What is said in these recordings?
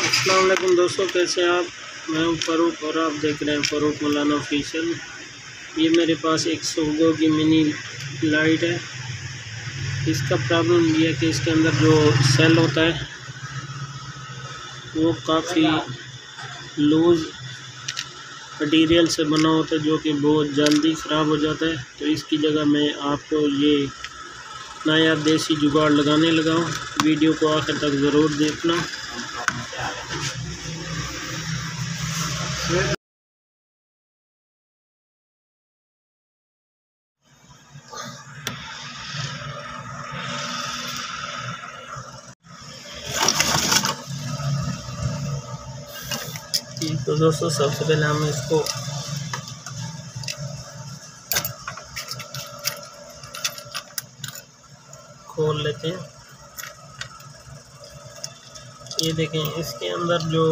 अस्सलाम वालेकुम दोस्तों, कैसे हैं आप। मैं हूं फ़ारूक और आप देख रहे हैं फ़ारूक मौलाना ऑफिशियल। ये मेरे पास एक सोगो की मिनी लाइट है। इसका प्रॉब्लम ये है कि इसके अंदर जो सेल होता है वो काफ़ी लूज़ मटीरियल से बना होता है, जो कि बहुत जल्दी ख़राब हो जाता है। तो इसकी जगह मैं आपको ये नायाब देसी जुगाड़ लगाने लगा हूँ। वीडियो को आखिर तक ज़रूर देखना। तो दोस्तों, सबसे पहले हम इसको खोल लेते हैं। ये देखें, इसके अंदर जो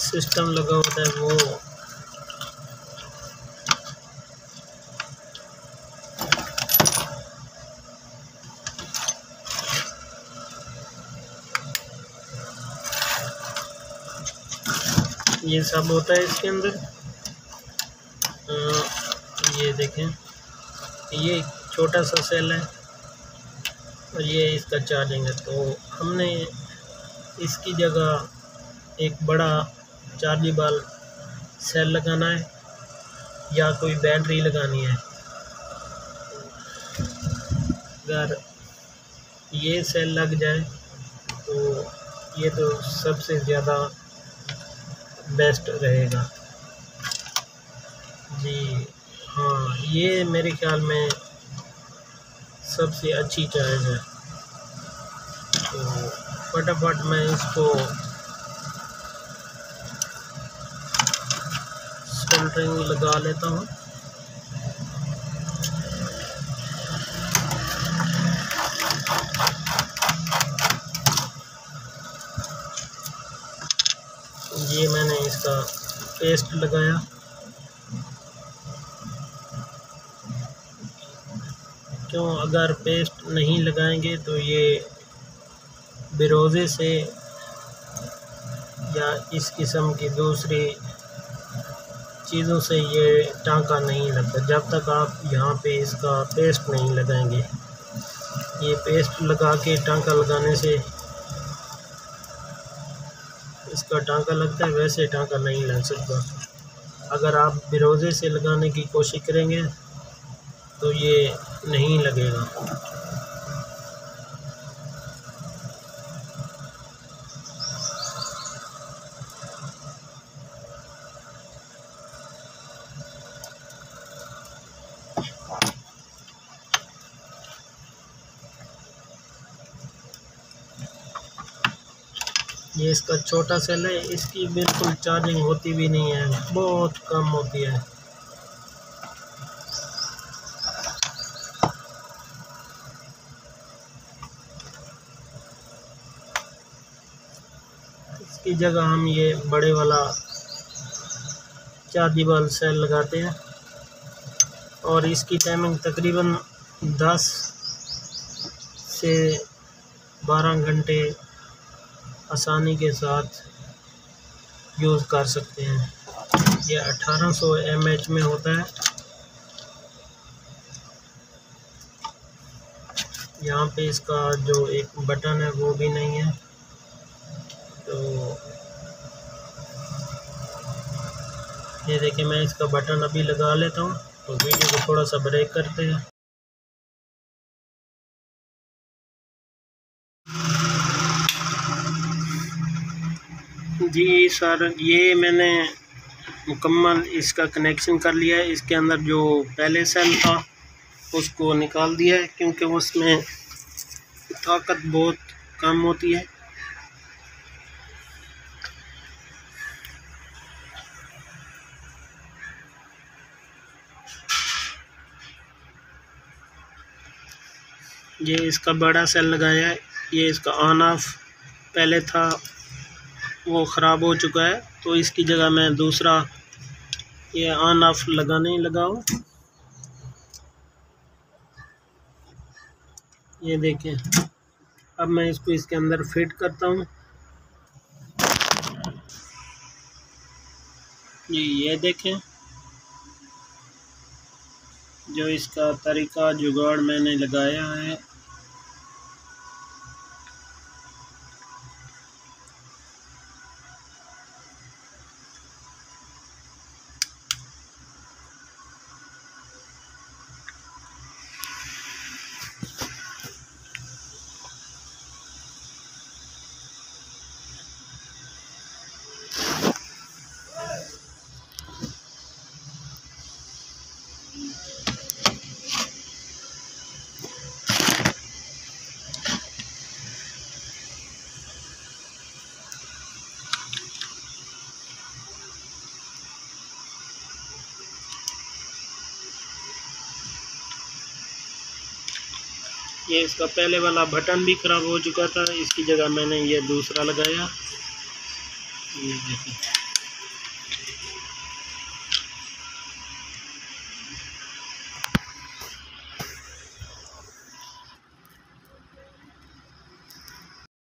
सिस्टम लगा होता है वो ये सब होता है इसके अंदर। ये देखें, ये एक छोटा सा सेल है और ये इसका चार्जिंग है। तो हमने इसकी जगह एक बड़ा चार्जेबल सेल लगाना है या कोई बैटरी लगानी है। अगर ये सेल लग जाए तो ये तो सबसे ज़्यादा बेस्ट रहेगा जी। हाँ, ये मेरे ख्याल में सबसे अच्छी चॉइस है। तो फटाफट मैं इसको सोल्डरिंग लगा लेता हूँ। ये मैंने इसका पेस्ट लगाया। क्यों, अगर पेस्ट नहीं लगाएंगे तो ये बिरोज़े से या इस किस्म की दूसरी चीज़ों से ये टांका नहीं लगता जब तक आप यहाँ पे इसका पेस्ट नहीं लगाएंगे। ये पेस्ट लगा के टांका लगाने से इसका टांका लगता है, वैसे टांका नहीं लग सकता। अगर आप बिरोज़े से लगाने की कोशिश करेंगे तो ये नहीं लगेगा। ये इसका छोटा सेल है, इसकी बिल्कुल चार्जिंग होती भी नहीं है, बहुत कम होती है। इसकी जगह हम ये बड़े वाला चार्जेबल सेल लगाते हैं और इसकी टाइमिंग तकरीबन 10 से 12 घंटे आसानी के साथ यूज़ कर सकते हैं। ये 1800 mAh में होता है। यहाँ पे इसका जो एक बटन है वो भी नहीं है। तो ये देखिए, मैं इसका बटन अभी लगा लेता हूँ। तो वीडियो को थोड़ा सा ब्रेक करते हैं। जी सर, ये मैंने मुकम्मल इसका कनेक्शन कर लिया है। इसके अंदर जो पहले सेल था उसको निकाल दिया है, क्योंकि उसमें ताकत बहुत कम होती है। ये इसका बड़ा सेल लगाया है। ये इसका ऑन ऑफ पहले था वो ख़राब हो चुका है, तो इसकी जगह मैं दूसरा ये ऑन ऑफ लगाने लगा हूँ। ये देखें, अब मैं इसको इसके अंदर फिट करता हूँ। ये देखें जो इसका तरीका जुगाड़ मैंने लगाया है। ये इसका पहले वाला बटन भी ख़राब हो चुका था, इसकी जगह मैंने ये दूसरा लगाया। ये देखिए।